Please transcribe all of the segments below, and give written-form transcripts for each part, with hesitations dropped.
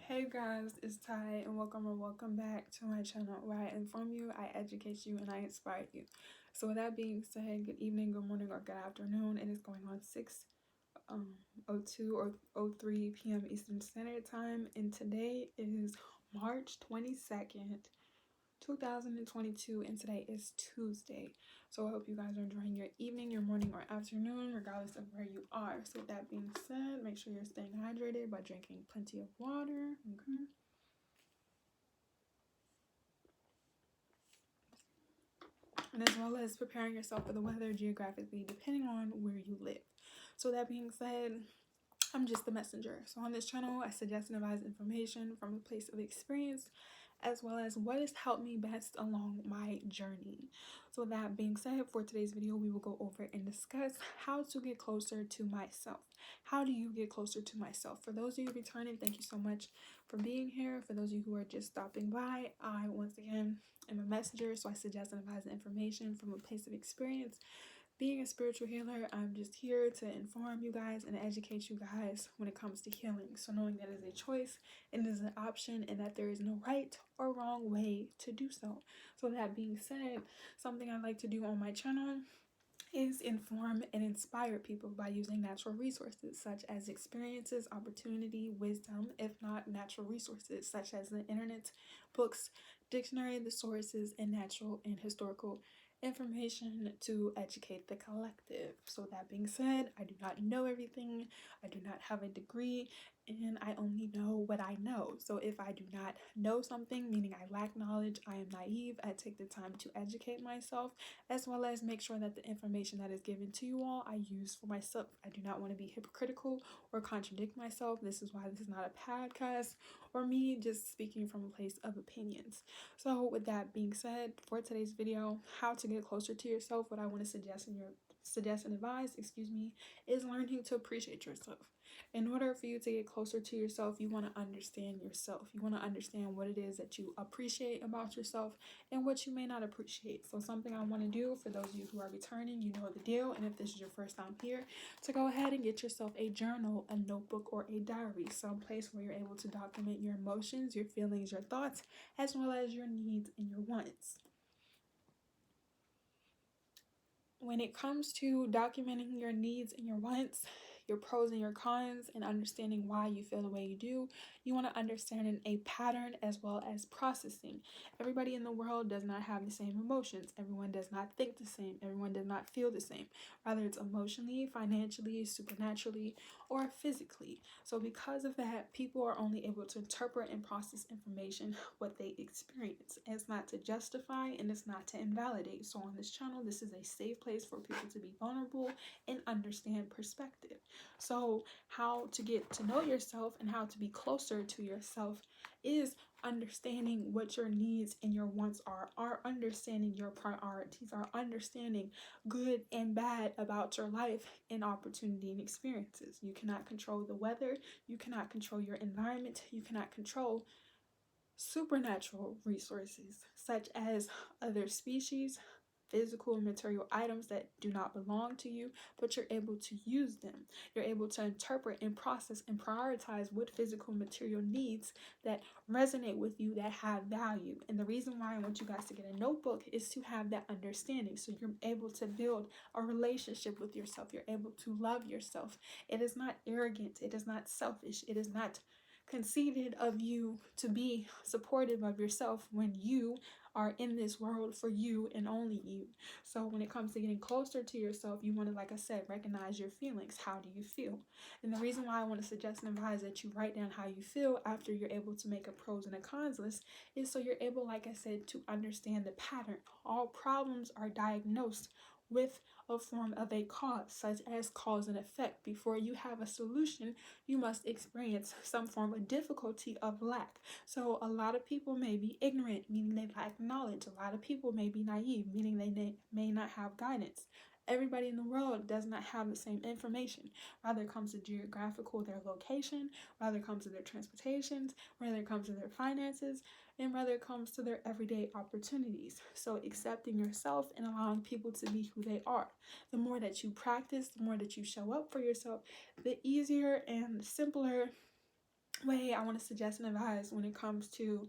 Hey guys, it's Ty and welcome back to my channel where I inform you, I educate you, and I inspire you. So with that being said, good evening, good morning, or good afternoon. It is going on 6:02 or 03 p.m. Eastern Standard Time, and today is March 22nd, 2022, and today is Tuesday. So I hope you guys are enjoying your evening, your morning, or afternoon, regardless of where you are. So with that being said, make sure you're staying hydrated by drinking plenty of water. Okay. And as well as preparing yourself for the weather geographically, depending on where you live. So that being said, I'm just the messenger. So on this channel, I suggest and advise information from a place of experience, as well as what has helped me best along my journey. So that being said, for today's video, we will go over and discuss how to get closer to myself. How do you get closer to myself? For those of you returning, thank you so much for being here. For those of you who are just stopping by, I once again am a messenger, so I suggest and advise information from a place of experience. Being a spiritual healer, I'm just here to inform you guys and educate you guys when it comes to healing. So knowing that is a choice and is an option, and that there is no right or wrong way to do so. So that being said, something I like to do on my channel is inform and inspire people by using natural resources such as experiences, opportunity, wisdom, if not natural resources such as the internet, books, dictionary, the sources, and natural and historical information to educate the collective. So that being said, I do not know everything. I do not have a degree, and I only know what I know. So if I do not know something, meaning I lack knowledge, I am naive, I take the time to educate myself, as well as make sure that the information that is given to you all I use for myself. I do not want to be hypocritical or contradict myself. This is why this is not a podcast or me just speaking from a place of opinions. So with that being said, for today's video, how to get closer to yourself, what I want to suggest and advise, is learning to appreciate yourself. In order for you to get closer to yourself, you want to understand yourself. You want to understand what it is that you appreciate about yourself and what you may not appreciate. So something I want to do for those of you who are returning, you know the deal. And if this is your first time here, to go ahead and get yourself a journal, a notebook, or a diary, some place where you're able to document your emotions, your feelings, your thoughts, as well as your needs and your wants. When it comes to documenting your needs and your wants, your pros and your cons, and understanding why you feel the way you do, you want to understand a pattern as well as processing. Everybody in the world does not have the same emotions. Everyone does not think the same. Everyone does not feel the same, whether it's emotionally, financially, supernaturally, or physically. So because of that, people are only able to interpret and process information what they experience. It's not to justify and it's not to invalidate. So on this channel, this is a safe place for people to be vulnerable and understand perspective. So how to get to know yourself and how to be closer to yourself is understanding what your needs and your wants are understanding your priorities, are understanding good and bad about your life and opportunity and experiences. You cannot control the weather, you cannot control your environment, you cannot control supernatural resources such as other species, physical and material items that do not belong to you, but you're able to use them. You're able to interpret and process and prioritize what physical material needs that resonate with you, that have value. And the reason why I want you guys to get a notebook is to have that understanding, so you're able to build a relationship with yourself. You're able to love yourself. It is not arrogant, it is not selfish, it is not conceited of you to be supportive of yourself when you are in this world for you and only you. So when it comes to getting closer to yourself, you want to, like I said, recognize your feelings. How do you feel? And the reason why I want to suggest and advise that you write down how you feel after you're able to make a pros and a cons list is so you're able, like I said, to understand the pattern. All problems are diagnosed with a form of a cause, such as cause and effect. Before you have a solution, you must experience some form of difficulty of lack. So a lot of people may be ignorant, meaning they lack knowledge. A lot of people may be naive, meaning they may not have guidance. Everybody in the world does not have the same information, whether it comes to geographical, their location, whether it comes to their transportations, whether it comes to their finances, and whether it comes to their everyday opportunities. So accepting yourself and allowing people to be who they are. The more that you practice, the more that you show up for yourself, the easier and simpler way I want to suggest and advise when it comes to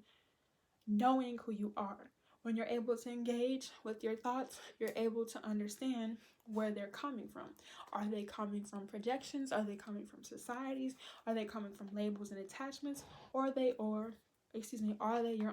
knowing who you are. When you're able to engage with your thoughts, you're able to understand where they're coming from. Are they coming from projections? Are they coming from societies? Are they coming from labels and attachments? Or are they your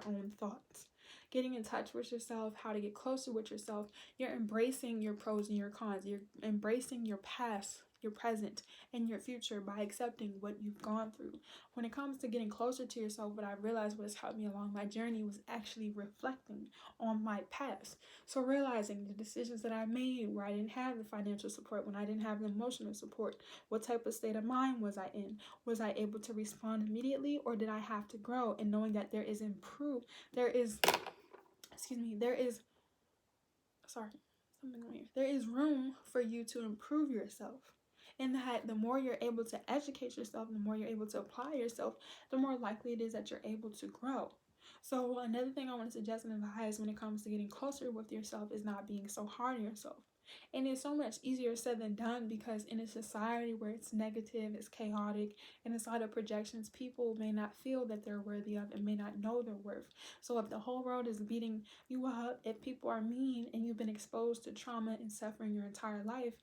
own thoughts? Getting in touch with yourself, how to get closer with yourself, you're embracing your pros and your cons. You're embracing your past, your present, and your future by accepting what you've gone through. When it comes to getting closer to yourself, what I realized was helped me along my journey was actually reflecting on my past. So realizing the decisions that I made where I didn't have the financial support, when I didn't have the emotional support, what type of state of mind was I in? Was I able to respond immediately, or did I have to grow? And knowing that there is there is room for you to improve yourself. And that the more you're able to educate yourself, the more you're able to apply yourself, the more likely it is that you're able to grow. So another thing I want to suggest and advise when it comes to getting closer with yourself is not being so hard on yourself. And it's so much easier said than done, because in a society where it's negative, it's chaotic, and it's a lot of projections, people may not feel that they're worthy of and may not know their worth. So if the whole world is beating you up, if people are mean and you've been exposed to trauma and suffering your entire life,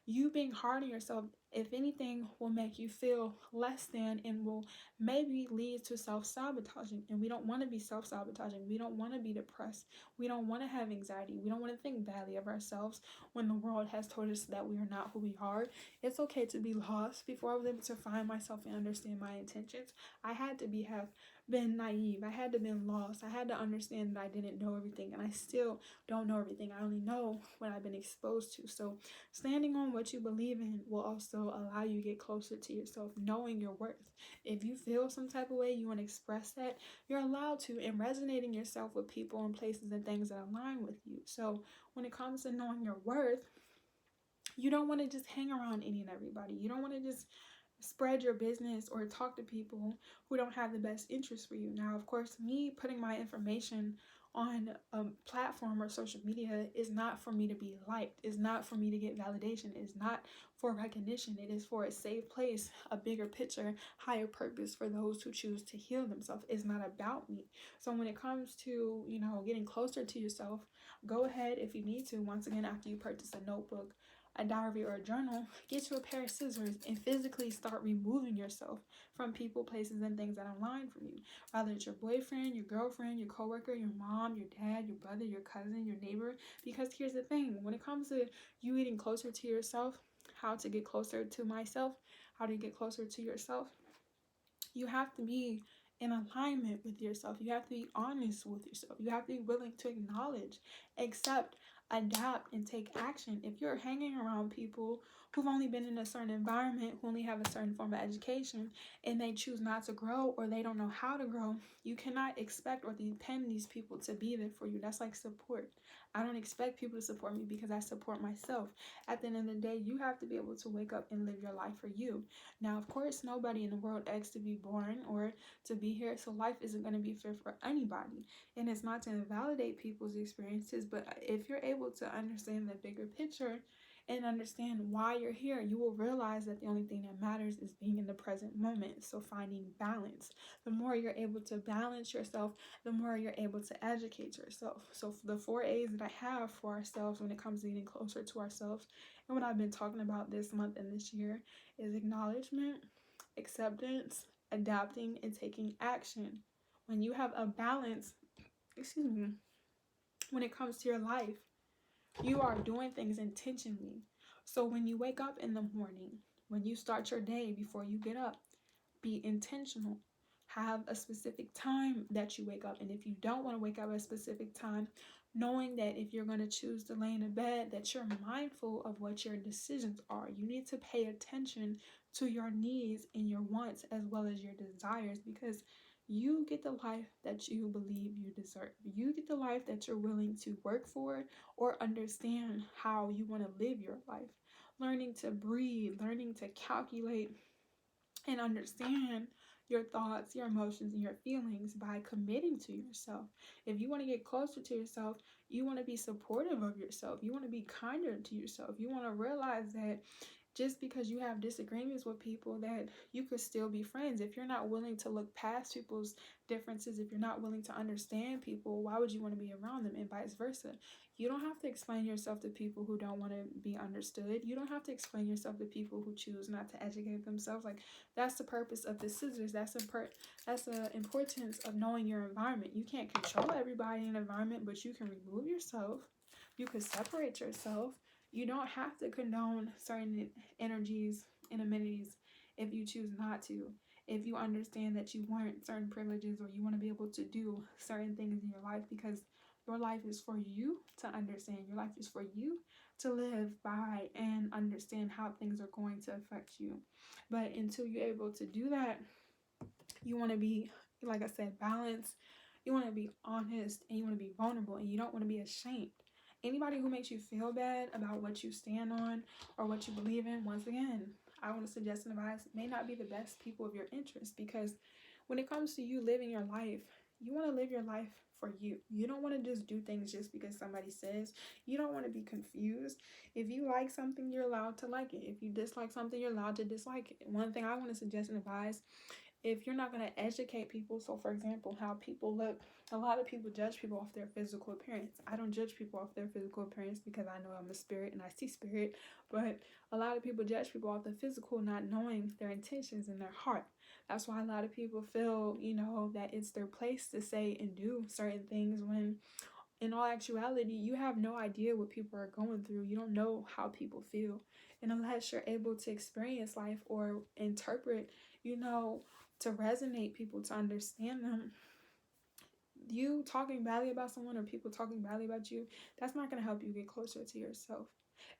you being hard on yourself, if anything, will make you feel less than and will maybe lead to self-sabotaging. And we don't want to be self-sabotaging. We don't want to be depressed. We don't want to have anxiety. We don't want to think badly of ourselves when the world has told us that we are not who we are. It's okay to be lost. Before I was able to find myself and understand my intentions, I had to have been naive. I had to been lost. I had to understand that I didn't know everything, and I still don't know everything. I only know what I've been exposed to. So standing on what you believe in will also allow you to get closer to yourself, knowing your worth. If you feel some type of way, you want to express that, you're allowed to, and resonating yourself with people and places and things that align with you. So when it comes to knowing your worth, you don't want to just hang around any and everybody. You don't want to just spread your business or talk to people who don't have the best interest for you. Now, of course, me putting my information on a platform or social media is not for me to be liked, is not for me to get validation, is not for recognition. It is for a safe place, a bigger picture, higher purpose for those who choose to heal themselves. It's not about me. So when it comes to, getting closer to yourself, go ahead if you need to. Once again, after you purchase a notebook, a diary, or a journal, get you a pair of scissors and physically start removing yourself from people, places, and things that align from you. Whether it's your boyfriend, your girlfriend, your coworker, your mom, your dad, your brother, your cousin, your neighbor. Because here's the thing, when it comes to you getting closer to yourself, how to get closer to myself, how to get closer to yourself, you have to be in alignment with yourself. You have to be honest with yourself. You have to be willing to acknowledge, accept, adapt, and take action. If you're hanging around people who've only been in a certain environment, who only have a certain form of education, and they choose not to grow or they don't know how to grow, you cannot expect or depend these people to be there for you. That's like support. I don't expect people to support me because I support myself. At the end of the day, you have to be able to wake up and live your life for you. Now, of course, nobody in the world asks to be born or to be here, so life isn't going to be fair for anybody. And it's not to invalidate people's experiences, but if you're able to understand the bigger picture and understand why you're here, you will realize that the only thing that matters is being in the present moment. So finding balance. The more you're able to balance yourself, the more you're able to educate yourself. So the 4 A's that I have for ourselves when it comes to getting closer to ourselves, and what I've been talking about this month and this year, is acknowledgement, acceptance, adapting, and taking action. When you have a balance, when it comes to your life, you are doing things intentionally. So when you wake up in the morning, when you start your day, before you get up, be intentional. Have a specific time that you wake up. And if you don't want to wake up at a specific time, knowing that if you're going to choose to lay in a bed, that you're mindful of what your decisions are. You need to pay attention to your needs and your wants as well as your desires, because you get the life that you believe you deserve. You get the life that you're willing to work for or understand how you want to live your life. Learning to breathe, learning to calculate and understand your thoughts, your emotions, and your feelings by committing to yourself. If you want to get closer to yourself, you want to be supportive of yourself. You want to be kinder to yourself. You want to realize that just because you have disagreements with people, that you could still be friends. If you're not willing to look past people's differences, if you're not willing to understand people, why would you want to be around them? And vice versa. You don't have to explain yourself to people who don't want to be understood. You don't have to explain yourself to people who choose not to educate themselves. Like, that's the purpose of the scissors. That's the importance of knowing your environment. You can't control everybody in an environment, but you can remove yourself. You can separate yourself. You don't have to condone certain energies and amenities if you choose not to. If you understand that you want certain privileges, or you want to be able to do certain things in your life, because your life is for you to understand. Your life is for you to live by and understand how things are going to affect you. But until you're able to do that, you want to be, like I said, balanced. You want to be honest, and you want to be vulnerable, and you don't want to be ashamed. Anybody who makes you feel bad about what you stand on or what you believe in, once again, I want to suggest and advise, may not be the best people of your interest. Because when it comes to you living your life, you want to live your life for you. You don't want to just do things just because somebody says. You don't want to be confused. If you like something, you're allowed to like it. If you dislike something, you're allowed to dislike it. One thing I want to suggest and advise, if you're not going to educate people, so for example, how people look, a lot of people judge people off their physical appearance. I don't judge people off their physical appearance, because I know I'm a spirit and I see spirit. But a lot of people judge people off the physical, not knowing their intentions in their heart. That's why a lot of people feel, that it's their place to say and do certain things, when in all actuality, you have no idea what people are going through. You don't know how people feel. And unless you're able to experience life or interpret, to resonate people, to understand them, you talking badly about someone or people talking badly about you, that's not going to help you get closer to yourself.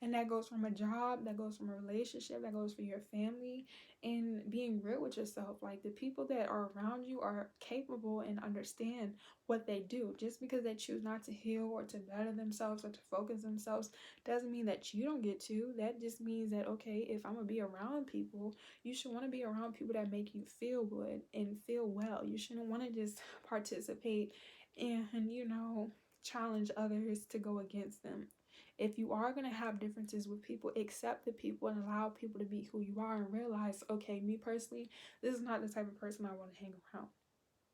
And that goes from a job, that goes from a relationship, that goes for your family, and being real with yourself. Like, the people that are around you are capable and understand what they do. Just because they choose not to heal or to better themselves or to focus themselves doesn't mean that you don't get to. That just means that, okay, if I'm going to be around people, you should want to be around people that make you feel good and feel well. You shouldn't want to just participate and, challenge others to go against them. If you are going to have differences with people, accept the people and allow people to be who you are, and realize, okay, me personally, this is not the type of person I want to hang around.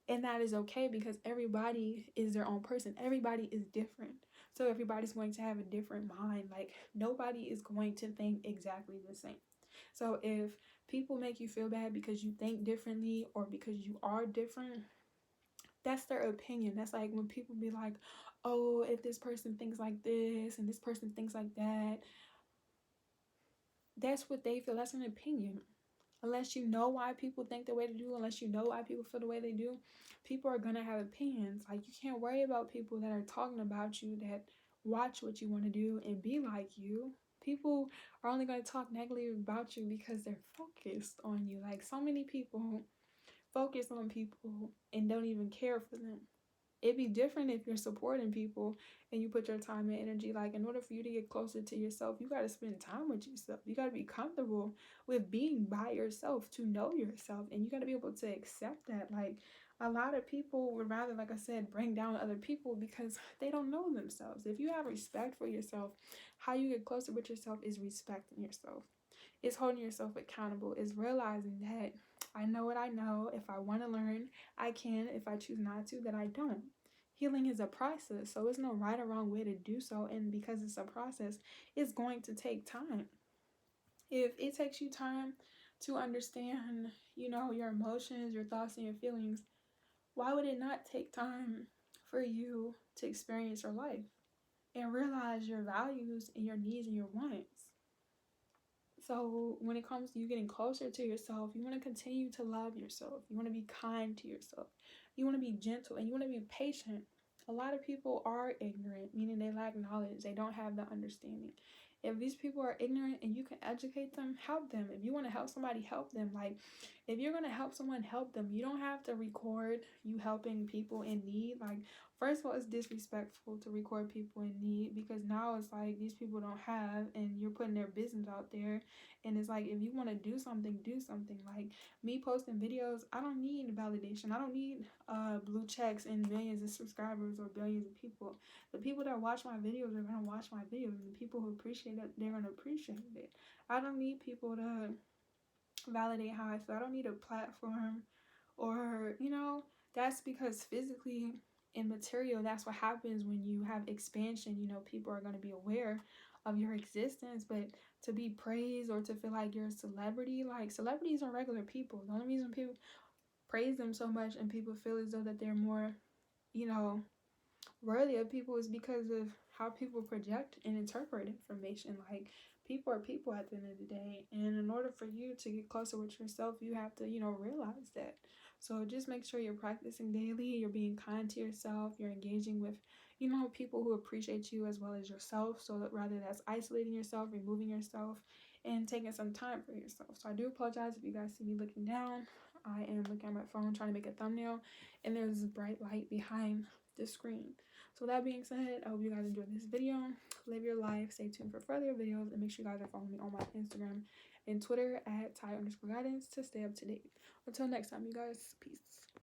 And that is okay, because everybody is their own person. Everybody is different. So everybody's going to have a different mind. Like, nobody is going to think exactly the same. So if people make you feel bad because you think differently or because you are different, that's their opinion. That's like when people be like, oh, if this person thinks like this and this person thinks like that, that's what they feel. That's an opinion. Unless you know why people think the way they do, unless you know why people feel the way they do, people are going to have opinions. Like, you can't worry about people that are talking about you, that watch what you want to do and be like you. People are only going to talk negatively about you because they're focused on you. Like, so many people focus on people and don't even care for them. It'd be different if you're supporting people and you put your time and energy. Like, in order for you to get closer to yourself, you got to spend time with yourself. You got to be comfortable with being by yourself, to know yourself, and you got to be able to accept that. Like, a lot of people would rather, like I said, bring down other people because they don't know themselves. If you have respect for yourself, how you get closer with yourself is respecting yourself. It's holding yourself accountable. It's realizing that I know what I know. If I want to learn, I can. If I choose not to, then I don't. Healing is a process, so there's no right or wrong way to do so. And because it's a process, it's going to take time. If it takes you time to understand, your emotions, your thoughts, and your feelings, why would it not take time for you to experience your life and realize your values and your needs and your wants? So when it comes to you getting closer to yourself, you want to continue to love yourself. You want to be kind to yourself. You want to be gentle, and you want to be patient. A lot of people are ignorant, meaning they lack knowledge. They don't have the understanding. If these people are ignorant and you can educate them, help them. If you want to help somebody, help them. Like, if you're gonna help someone, help them. You don't have to record you helping people in need. Like, first of all, it's disrespectful to record people in need, because now it's like these people don't have, and you're putting their business out there. And it's like, if you want to do something, do something. Like me posting videos, I don't need validation. I don't need blue checks and millions of subscribers or billions of people. The people that watch my videos are gonna watch my videos, and the people who appreciate it, they're gonna appreciate it. I don't need people to validate how I feel. I don't need a platform, or, that's because physically and material, that's what happens when you have expansion. People are going to be aware of your existence, but to be praised or to feel like you're a celebrity, like, celebrities are regular people. The only reason people praise them so much and people feel as though that they're more, you know, worthy of people is because of how people project and interpret information. Like, people are people at the end of the day, and in order for you to get closer with yourself, you have to, realize that. So just make sure you're practicing daily, you're being kind to yourself, you're engaging with, people who appreciate you as well as yourself. So that rather that's isolating yourself, removing yourself, and taking some time for yourself. So I do apologize if you guys see me looking down. I am looking at my phone trying to make a thumbnail, and there's a bright light behind the screen. So that being said, I hope you guys enjoyed this video. Live your life. Stay tuned for further videos, and make sure you guys are following me on my Instagram and Twitter at Ty_guidance to stay up to date. Until next time, you guys, peace.